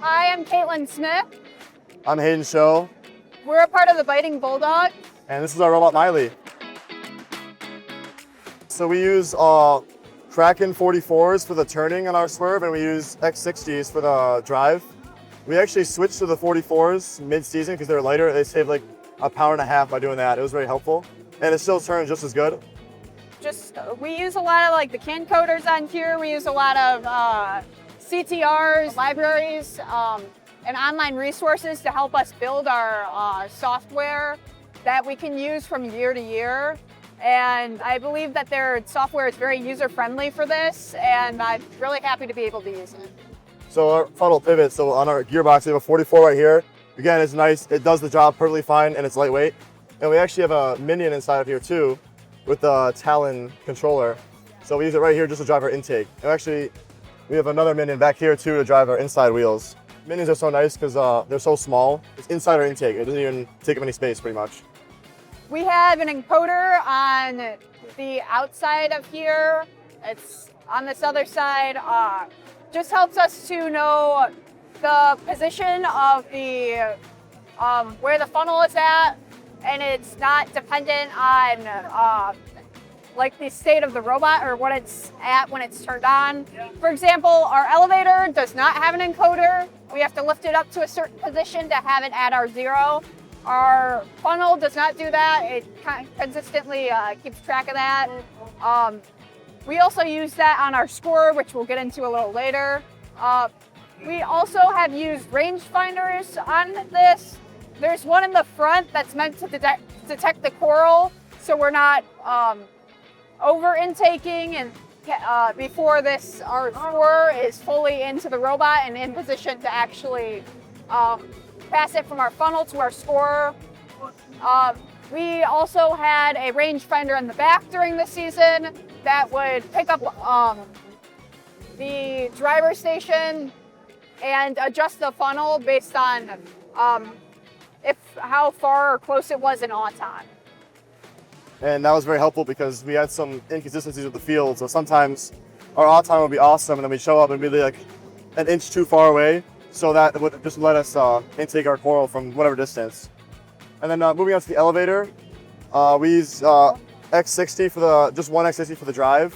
Hi, I'm Caitlin Smith. I'm Hayden Show. We're a part of the Byting Bulldogs. And this is our robot Miley. So we use Kraken 44s for the turning on our swerve, and we use X60s for the drive. We actually switched to the 44s mid-season because they're lighter. They save like a pound and a half by doing that. It was very helpful. And it still turns just as good. We use a lot of like the CANCoders on here. We use a lot of CTRs, libraries, and online resources to help us build our software that we can use from year to year. And I believe that their software is very user-friendly for this, and I'm really happy to be able to use it. So our funnel pivot, so on our gearbox, we have a 44 right here. Again, it's nice. It does the job perfectly fine, and it's lightweight. And we actually have a Minion inside of here too, with the Talon controller. So we use it right here just to drive our intake. And actually, we have another Minion back here too to drive our inside wheels. Minions are so nice because they're so small. It's inside our intake. It doesn't even take up any space pretty much. We have an encoder on the outside of here. It's on this other side. Just helps us to know the position of the where the funnel is at, and it's not dependent on like the state of the robot or what it's at when it's turned on. For example, our elevator does not have an encoder. We have to lift it up to a certain position to have it at our 0. Our funnel does not do that. It consistently keeps track of that. We also use that on our score, which we'll get into a little later. We also have used rangefinders on this. There's one in the front that's meant to detect the coral, so we're not over intaking and before our score is fully into the robot and in position to actually pass it from our funnel to our scorer. We also had a rangefinder in the back during the season that would pick up the driver station and adjust the funnel based on how far or close it was in on-time. And that was very helpful because we had some inconsistencies with the field. So sometimes our on-time would be awesome and then we'd show up and be like an inch too far away. So that would just let us intake our coral from whatever distance. And then moving on to the elevator, we use X60 for just one X60 for the drive.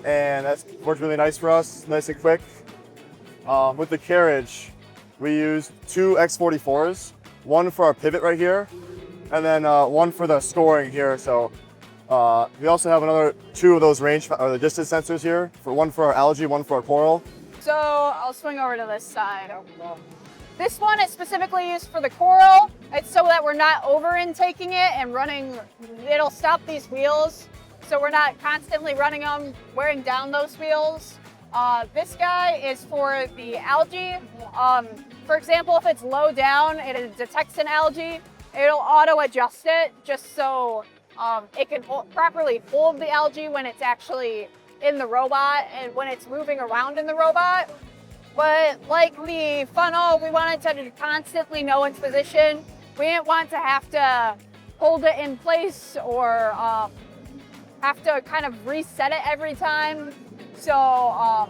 And that's worked really nice for us, nice and quick. With the carriage, we use 2 X44s, one for our pivot right here, and then one for the scoring here. So we also have another 2 of those the distance sensors here, one for our algae, one for our coral. So I'll swing over to this side. This one is specifically used for the coral. It's so that we're not over intaking it and running, it'll stop these wheels. So we're not constantly running them, wearing down those wheels. This guy is for the algae. For example, if it's low down, it detects an algae, it'll auto adjust it just so it can properly hold the algae when it's actually in the robot and when it's moving around in the robot. But like the funnel, we wanted to constantly know its position. We didn't want to have to hold it in place or have to kind of reset it every time. So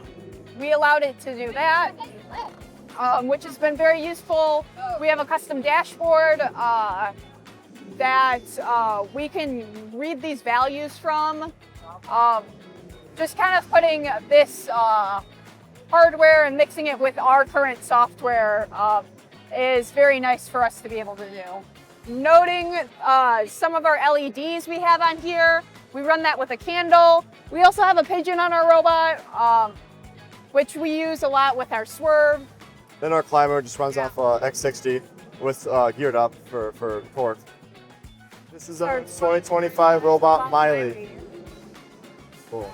we allowed it to do that, which has been very useful. We have a custom dashboard that we can read these values from. Just kind of putting this hardware and mixing it with our current software is very nice for us to be able to do. Noting some of our LEDs we have on here, we run that with a candle. We also have a Pigeon on our robot, which we use a lot with our swerve. Then our climber just runs off X60 with geared up for torque. This is a 2025 robot Miley. Cool.